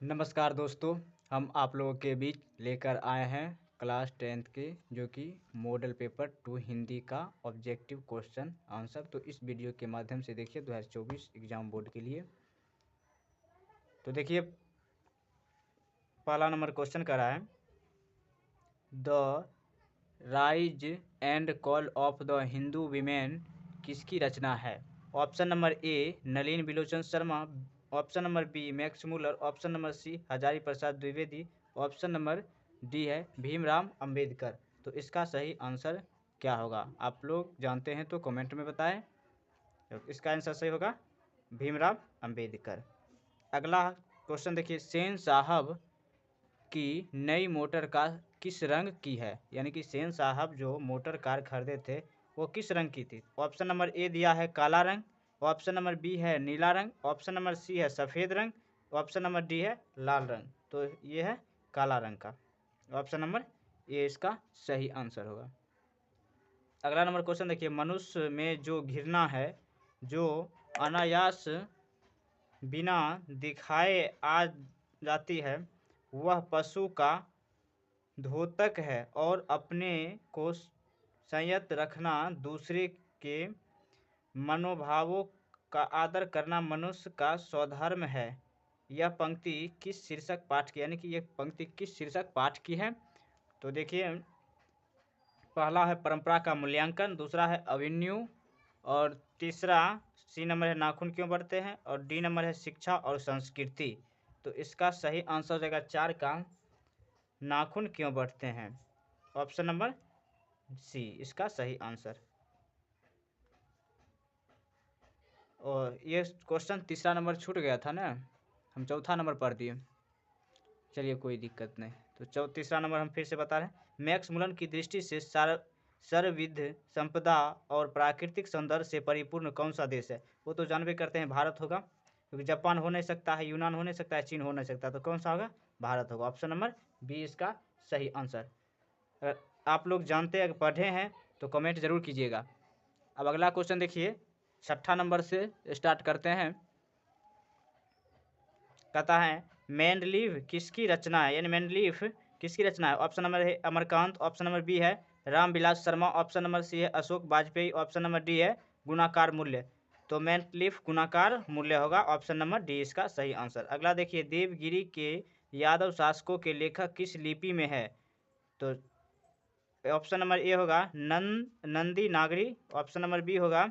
नमस्कार दोस्तों, हम आप लोगों के बीच लेकर आए हैं क्लास 10th के जो कि मॉडल पेपर 2 हिंदी का ऑब्जेक्टिव क्वेश्चन आंसर। तो इस वीडियो के माध्यम से देखिए 2024 एग्जाम बोर्ड के लिए। तो देखिए पहला नंबर क्वेश्चन कर रहा है, the rise and fall of the Hindu women किसकी रचना है? Option number A Nalini Bilochan Sharma, option number B Max Muller, option number C Hazari Prasad Dwivedi, option number D है भीमराव अंबेडकर। तो इसका सही आंसर क्या होगा? आप लोग जानते हैं तो कमेंट में बताएं। तो इसका आंसर सही होगा भीमराव अंबेडकर। अगला क्वेश्चन देखिए, सेन साहब की नई मोटर कार किस रंग की है? यानी कि सेन साहब जो मोटर कार खरीदे थे वो किस रंग की थी? ऑप्शन नंबर ए दिया है काला रंग, ऑप्शन नंबर बी है नीला रंग, ऑप्शन नंबर सी है सफ़ेद रंग, ऑप्शन नंबर डी है लाल रंग। तो ये है काला रंग का, ऑप्शन नंबर ए इसका सही आंसर होगा। अगला नंबर क्वेश्चन देखिए, मनुष्य में जो घृणा है जो अनायास बिना दिखाए आ जाती है वह पशु का द्योतक है, और अपने को संयत रखना, दूसरे के मनोभावों का आदर करना मनुष्य का स्वधर्म है। यह पंक्ति किस शीर्षक पाठ की, यानी कि यह पंक्ति किस शीर्षक पाठ की है? तो देखिए पहला है परंपरा का मूल्यांकन, दूसरा है अभिन्यू, और तीसरा सी नंबर है नाखून क्यों बढ़ते हैं, और डी नंबर है शिक्षा और संस्कृति। तो इसका सही आंसर हो जाएगा 4 का नाखून क्यों बढ़ते हैं, ऑप्शन नंबर सी इसका सही आंसर। और ये क्वेश्चन तीसरा नंबर छूट गया था ना, हम चौथा नंबर पढ़ दिए। चलिए कोई दिक्कत नहीं। तो तीसरा नंबर हम फिर से बता रहे हैं, मैक्स मुलन की दृष्टि से सर्वविध संपदा और प्राकृतिक सौंदर्य से परिपूर्ण कौन सा देश है? वो तो जानबे करते हैं भारत होगा, क्योंकि जापान हो नहीं सकता है, यूनान हो नहीं सकता है, चीन हो नहीं सकता, तो कौन सा होगा? भारत होगा, ऑप्शन नंबर बी इसका सही आंसर। अगर आप लोग जानते हैं पढ़े हैं तो कमेंट जरूर कीजिएगा। अब अगला क्वेश्चन देखिए, छठा नंबर से स्टार्ट करते हैं। कहता है मेंडलीव किसकी रचना है, यानी मेंडलीव किसकी रचना है? ऑप्शन नंबर है अमरकांत, ऑप्शन नंबर बी है Ramvilas Sharma, option number C है Ashok Vajpeyi, option number D है गुणाकार मूल्य। तो मेंडलीव गुणाकार मूल्य होगा, ऑप्शन नंबर डी इसका सही आंसर। अगला देखिए, देवगिरी के यादव शासकों के लेखक किस लिपि में है? तो ऑप्शन नंबर ए होगा नंदी नागरी, ऑप्शन नंबर बी होगा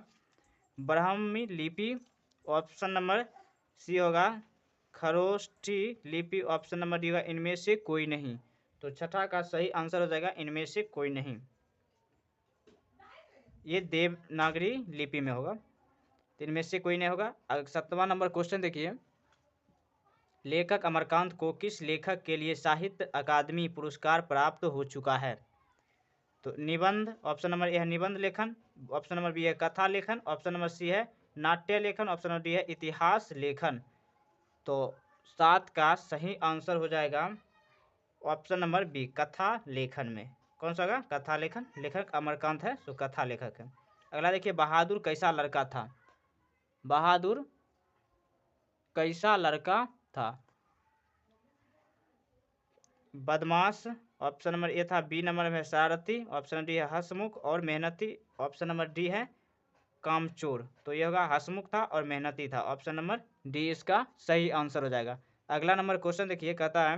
ब्राह्मी लिपि, ऑप्शन नंबर सी होगा खरोष्ठी लिपि, ऑप्शन नंबर डी होगा इनमें से कोई नहीं। तो छठा का सही आंसर हो जाएगा इनमें से कोई नहीं, ये देवनागरी लिपि में होगा, तो इनमें से कोई नहीं होगा। सातवां नंबर क्वेश्चन देखिए, लेखक अमरकांत को किस लेखक के लिए साहित्य अकादमी पुरस्कार प्राप्त हो चुका है? तो निबंध, ऑप्शन नंबर ए है निबंध लेखन, ऑप्शन नंबर बी है कथा लेखन, ऑप्शन नंबर सी है नाट्य लेखन, ऑप्शन नंबर डी है इतिहास लेखन। तो 7 का सही आंसर हो जाएगा ऑप्शन नंबर बी कथा लेखन में। कौन सा होगा? कथा लेखन, लेखक अमरकांत है तो कथा लेखक है। अगला देखिए, बहादुर कैसा लड़का था? बहादुर कैसा लड़का था? बदमाश, ऑप्शन नंबर ए था, बी नंबर में शरारती, ऑप्शन डी है हंसमुख और मेहनती, ऑप्शन नंबर डी है कामचोर। तो ये होगा हंसमुख था और मेहनती था, ऑप्शन नंबर डी इसका सही आंसर हो जाएगा। अगला नंबर क्वेश्चन देखिए, कहता है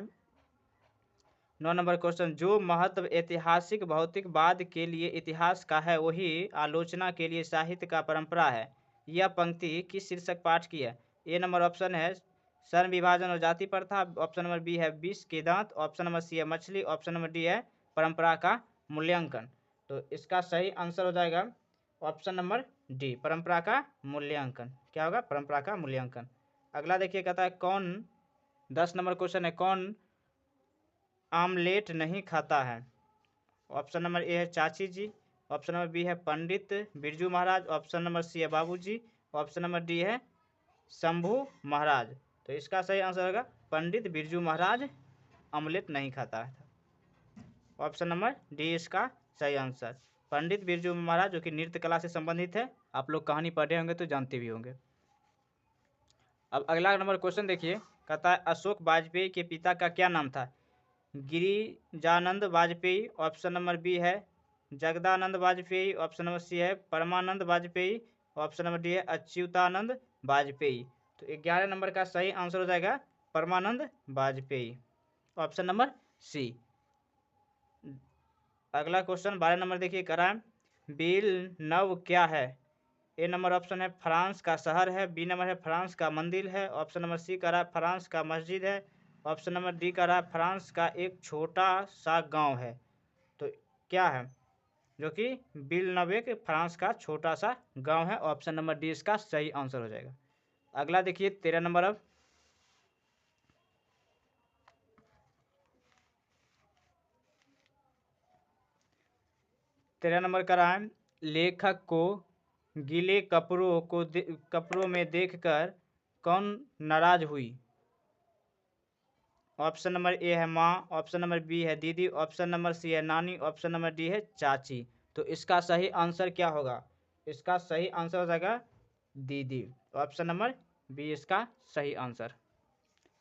9 नंबर क्वेश्चन, जो महत्व ऐतिहासिक भौतिकवाद के लिए इतिहास का है वही आलोचना के लिए साहित्य का परंपरा है। यह पंक्ति किस शीर्षक पाठ की है? ए नंबर ऑप्शन है सन विभाजन और जाति प्रथा, ऑप्शन नंबर बी है विष के दांत, ऑप्शन नंबर सी है मछली, ऑप्शन नंबर डी है परंपरा का मूल्यांकन। तो इसका सही आंसर हो जाएगा ऑप्शन नंबर डी परंपरा का मूल्यांकन। क्या होगा? परंपरा का मूल्यांकन। अगला देखिए, कहता है कौन, 10 नंबर क्वेश्चन है, कौन आमलेट नहीं खाता है? ऑप्शन नंबर ए है चाची जी, ऑप्शन नंबर बी है Pandit Birju Maharaj, option number C है बाबूजी, ऑप्शन नंबर डी है शंभू महाराज। तो इसका सही आंसर होगा पंडित बिरजू महाराज आमलेट नहीं खाता है, ऑप्शन नंबर डी इसका सही आंसर। पंडित बिरजू महाराज जो कि नृत्य कला से संबंधित है, आप लोग कहानी पढ़े होंगे तो जानते भी होंगे। अब अगला नंबर क्वेश्चन देखिए, कहता है अशोक वाजपेयी के पिता का क्या नाम था? Girijanand Vajpayee, option number B है Jagdanand Vajpayee, option number C है Parmanand Vajpayee, option number D है अच्युतानंद वाजपेयी। तो 11 नंबर का सही आंसर हो जाएगा परमानंद वाजपेयी, ऑप्शन नंबर सी। अगला क्वेश्चन 12 नंबर देखिए कराएं, बिल नव क्या है? ए नंबर ऑप्शन है फ्रांस का शहर है, बी नंबर है फ्रांस का मंदिर है, ऑप्शन नंबर सी कह रहा है फ्रांस का मस्जिद है, ऑप्शन नंबर डी कह रहा है फ्रांस का एक छोटा सा गांव है। तो क्या है जो कि बिल नव एक फ्रांस का छोटा सा गांव है, ऑप्शन नंबर डी इसका सही आंसर हो जाएगा। अगला देखिए 13 नंबर, अब 13 नंबर का रहा है, लेखक को गीले कपड़ों में देखकर कौन नाराज हुई? ऑप्शन नंबर ए है माँ, ऑप्शन नंबर बी है दीदी, ऑप्शन नंबर सी है नानी, ऑप्शन नंबर डी है चाची। तो इसका सही आंसर क्या होगा? इसका सही आंसर हो जाएगा दीदी, ऑप्शन नंबर बी इसका सही आंसर।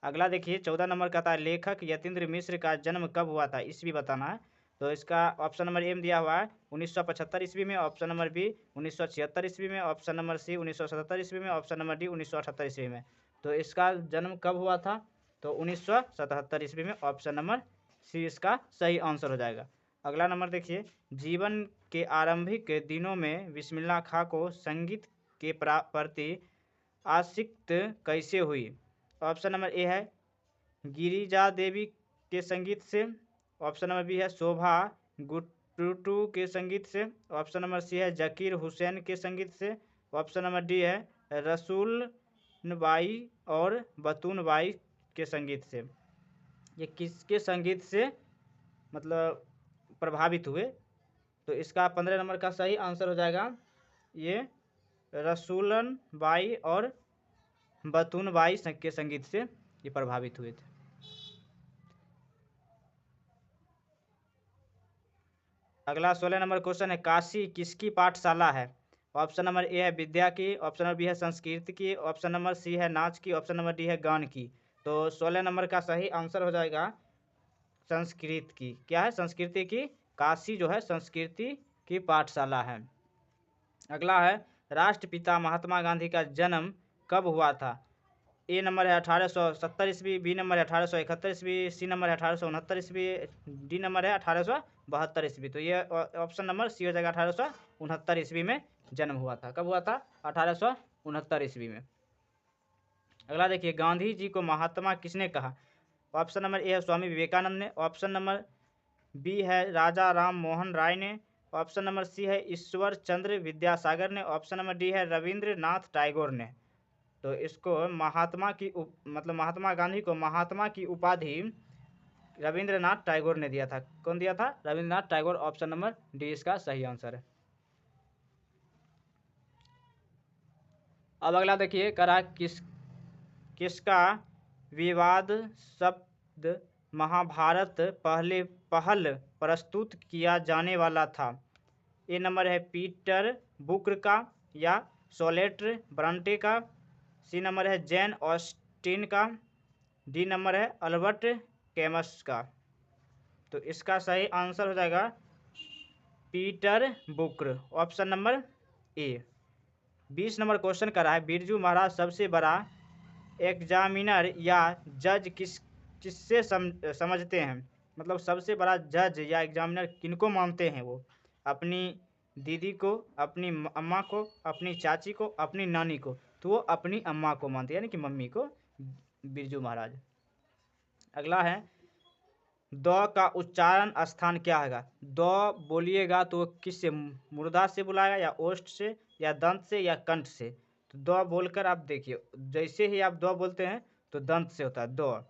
अगला देखिए 14 नंबर का था, लेखक यतीन्द्र मिश्र का जन्म कब हुआ था? ईस्वी बताना है। तो इसका ऑप्शन नंबर ए में दिया हुआ है 1975 ईस्वी में, ऑप्शन नंबर बी 1976 ईस्वी में, ऑप्शन नंबर सी 1977 ईस्वी में, ऑप्शन नंबर डी 1978 ईस्वी में। तो इसका जन्म कब हुआ था? तो 1977 ईस्वी में, ऑप्शन नंबर सी इसका सही आंसर हो जाएगा। अगला नंबर देखिए, जीवन के आरंभिक दिनों में बिस्मिल्लाह खां को संगीत के प्रति आसक्त कैसे हुई? ऑप्शन नंबर ए है गिरिजा देवी के संगीत से, ऑप्शन नंबर बी है शोभा गुट्टू के संगीत से, ऑप्शन नंबर सी है जकीर हुसैन के संगीत से, ऑप्शन नंबर डी है रसूल बाई और बतून बाई के संगीत से। ये किसके संगीत से मतलब प्रभावित हुए? तो इसका 15 नंबर का सही आंसर हो जाएगा ये रसूलन बाई और बतून बाई के संगीत से ये प्रभावित हुए थे। अगला 16 नंबर क्वेश्चन है, काशी किसकी पाठशाला है? ऑप्शन नंबर ए है विद्या की, ऑप्शन नंबर बी है संस्कृत की, ऑप्शन नंबर सी है नाच की, ऑप्शन नंबर डी है गान की। तो 16 नंबर का सही आंसर हो जाएगा संस्कृत की। क्या है? संस्कृति की। काशी जो है संस्कृति की पाठशाला है। अगला है, राष्ट्रपिता महात्मा गांधी का जन्म कब हुआ था? ए नंबर है 1870 ईस्वी, बी नंबर है 1871 ईस्वी, सी नंबर है 1869 ईस्वी, डी नंबर है 1872 ईस्वी। तो ये ऑप्शन नंबर सी हो जाएगा 1869 ईस्वी में जन्म हुआ था। कब हुआ था? 1869 ईस्वी में। अगला देखिए, गांधी जी को महात्मा किसने कहा? ऑप्शन नंबर ए है स्वामी विवेकानंद ने, ऑप्शन नंबर बी है राजा राम मोहन राय ने, ऑप्शन नंबर सी है ईश्वर चंद्र विद्यासागर ने, ऑप्शन नंबर डी है रविंद्रनाथ टैगोर ने। तो इसको महात्मा की मतलब महात्मा गांधी को महात्मा की उपाधि रविंद्रनाथ टैगोर ने दिया था। कौन दिया था? Rabindranath Tagore, option number D इसका सही आंसर है। अब अगला देखिए, करा किसका विवाद शब्द महाभारत पहल प्रस्तुत किया जाने वाला था? ए नंबर है पीटर बुकर का या सोलेटर ब्रांटे का, सी नंबर है जैन ऑस्टिन का, डी नंबर है अल्बर्ट कैमस का। तो इसका सही आंसर हो जाएगा पीटर बुकर, ऑप्शन नंबर ए। 20 नंबर क्वेश्चन कर रहा है, बिरजू महाराज सबसे बड़ा एग्जामिनर या जज किससे समझते हैं? मतलब सबसे बड़ा जज या एग्जामिनर किनको मानते हैं वो? अपनी दीदी को, अपनी अम्मा को, अपनी चाची को, अपनी नानी को? तो वो अपनी अम्मा को मानते हैं, यानी कि मम्मी को, बिरजू महाराज। अगला है, द का उच्चारण स्थान क्या है? द बोलिएगा तो किससे? मुर्दा से बुलाएगा या ओष्ठ से या दंत से या कंठ से? तो द बोलकर आप देखिए, जैसे ही आप द बोलते हैं तो दंत से होता है द,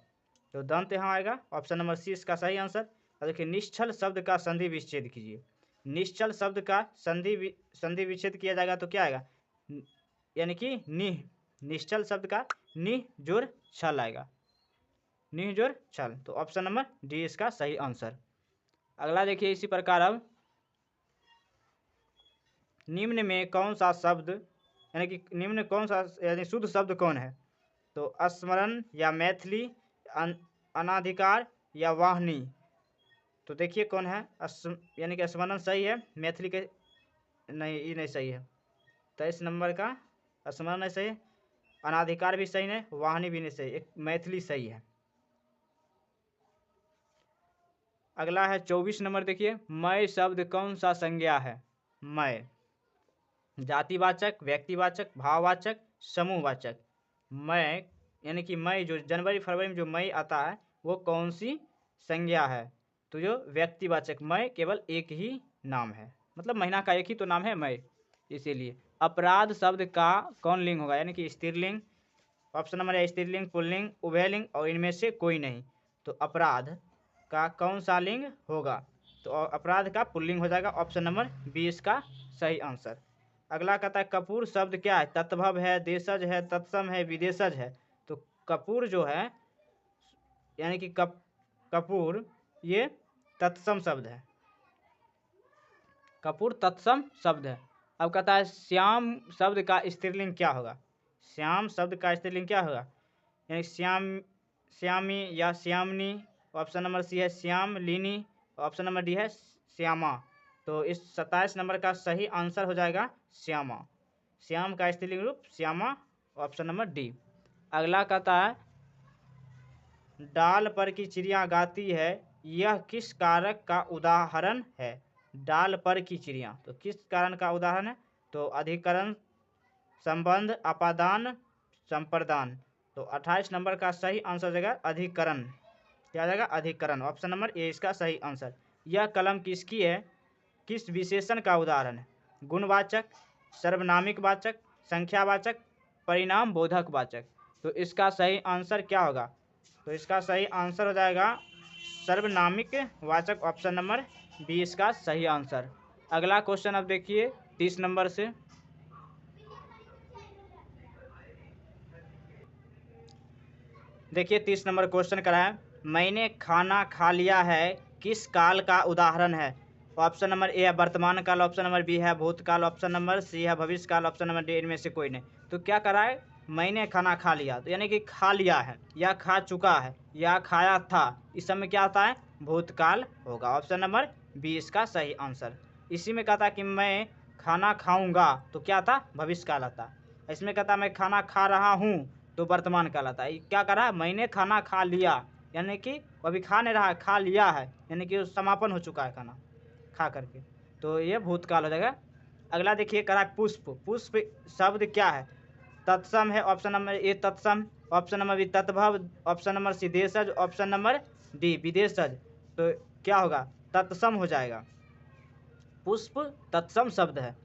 तो दंत यहाँ आएगा, ऑप्शन नंबर सी इसका सही आंसर। और देखिए, निश्चल शब्द का संधि विच्छेद कीजिए। निश्चल शब्द का संधि विच्छेद किया जाएगा तो क्या आएगा? यानी कि निह, निश्चल शब्द का निह जोड़ छल आएगा, निह जोड़ छल। तो ऑप्शन नंबर डी इसका सही आंसर। अगला देखिए इसी प्रकार, अब निम्न में कौन सा शब्द यानी कि निम्न कौन सा यानी शुद्ध शब्द कौन है? तो स्मरण या मैथिली, अनाधिकार या वाहनी। तो देखिए कौन है, यानी कि स्मरण सही है, मैथिली के नहीं, ये नहीं सही है। 23 नंबर का स्मरण नहीं सही, अनाधिकार भी सही नहीं, वाहनी भी नहीं सही, एक मैथिली सही है। अगला है 24 नंबर, देखिए मैं शब्द कौन सा संज्ञा है। मैं जातिवाचक, व्यक्तिवाचक, भाववाचक, समूहवाचक। मैं यानी कि मई जो जनवरी फरवरी में जो मई आता है वो कौन सी संज्ञा है, तो जो व्यक्तिवाचक, मई केवल एक ही नाम है, मतलब महीना का एक ही तो नाम है मई, इसीलिए। अपराध शब्द का कौन लिंग होगा, यानी कि स्त्रीलिंग। ऑप्शन नंबर है स्त्रीलिंग, पुल्लिंग, उभयलिंग और इनमें से कोई नहीं। तो अपराध का कौन सा लिंग होगा, तो अपराध का पुल्लिंग हो जाएगा, ऑप्शन नंबर 20 का सही आंसर। अगला कहता है कपूर शब्द क्या है, तत्भव है, देशज है, तत्सम है, विदेशज है। तो कपूर जो है यानी कि कपूर ये तत्सम शब्द है, कपूर तत्सम शब्द है। अब कहता है श्याम शब्द का स्त्रीलिंग क्या होगा, श्याम शब्द का स्त्रीलिंग क्या होगा, यानी श्याम, श्यामी या श्यामनी। ऑप्शन नंबर सी है श्यामलिनी, ऑप्शन नंबर डी है श्यामा। तो इस 27 नंबर का सही आंसर हो जाएगा श्यामा, श्याम का स्त्रीलिंग रूप श्यामा, ऑप्शन नंबर डी। अगला कहता है डाल पर की चिड़िया गाती है, यह किस कारक का उदाहरण है। डाल पर की चिड़िया, तो किस कारण का उदाहरण है, तो अधिकरण, संबंध, अपादान, संप्रदान। तो 28 नंबर का सही आंसर हो जाएगा अधिकरण, क्या आ जाएगा अधिकरण, ऑप्शन नंबर ए इसका सही आंसर। यह कलम किसकी है, किस विशेषण का उदाहरण है, गुणवाचक, सर्वनामिक वाचक, संख्यावाचक, परिणाम बोधक वाचक। तो इसका सही आंसर क्या होगा, तो इसका सही आंसर हो जाएगा सर्वनामिक वाचक, ऑप्शन नंबर 20 का सही आंसर। अगला क्वेश्चन अब देखिए 30 नंबर से। देखिए 30 नंबर क्वेश्चन करा है, मैंने खाना खा लिया है किस काल का उदाहरण है। ऑप्शन नंबर ए है वर्तमान काल, ऑप्शन नंबर बी है भूतकाल, ऑप्शन नंबर सी है भविष्य काल, ऑप्शन नंबर डी इनमें से कोई नहीं। तो क्या करा है, मैंने खाना खा लिया, तो यानी कि खा लिया है या खा चुका है या खाया था, इस समय क्या आता है भूतकाल होगा, ऑप्शन नंबर बी इसका सही आंसर। इसी में कहता कि मैं खाना खाऊंगा, तो क्या था भविष्य काल आता। इसमें कहता मैं खाना खा रहा हूँ, तो वर्तमान कहलाता है। क्या कर रहा है, मैंने खाना खा लिया, यानी कि अभी खा नहीं रहा है, खा लिया है, यानी कि समापन हो चुका है खाना खा करके, तो ये भूतकाल हो जाएगा। अगला देखिए करा है पुष्प, पुष्प शब्द क्या है, तत्सम है, ऑप्शन नंबर ए तत्सम, ऑप्शन नंबर बी तत्भव, ऑप्शन नंबर सी देशज, ऑप्शन नंबर डी विदेशज। तो क्या होगा तत्सम हो जाएगा, पुष्प तत्सम शब्द है।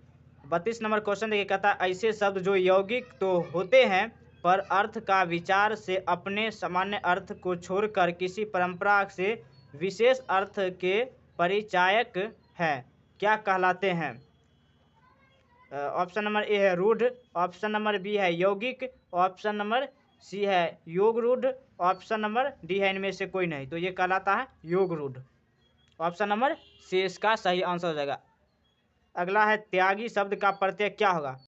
32 नंबर क्वेश्चन देखिए, कहता है ऐसे शब्द जो यौगिक तो होते हैं पर अर्थ का विचार से अपने सामान्य अर्थ को छोड़कर किसी परंपरा से विशेष अर्थ के परिचायक हैं, क्या कहलाते हैं। ऑप्शन नंबर ए है रूढ़, ऑप्शन नंबर बी है यौगिक, ऑप्शन नंबर सी है योग रूढ़, ऑप्शन नंबर डी है इनमें से कोई नहीं। तो ये कहलाता है योग रूढ़, ऑप्शन नंबर सी इसका सही आंसर हो जाएगा। अगला है त्यागी शब्द का प्रत्यय क्या होगा।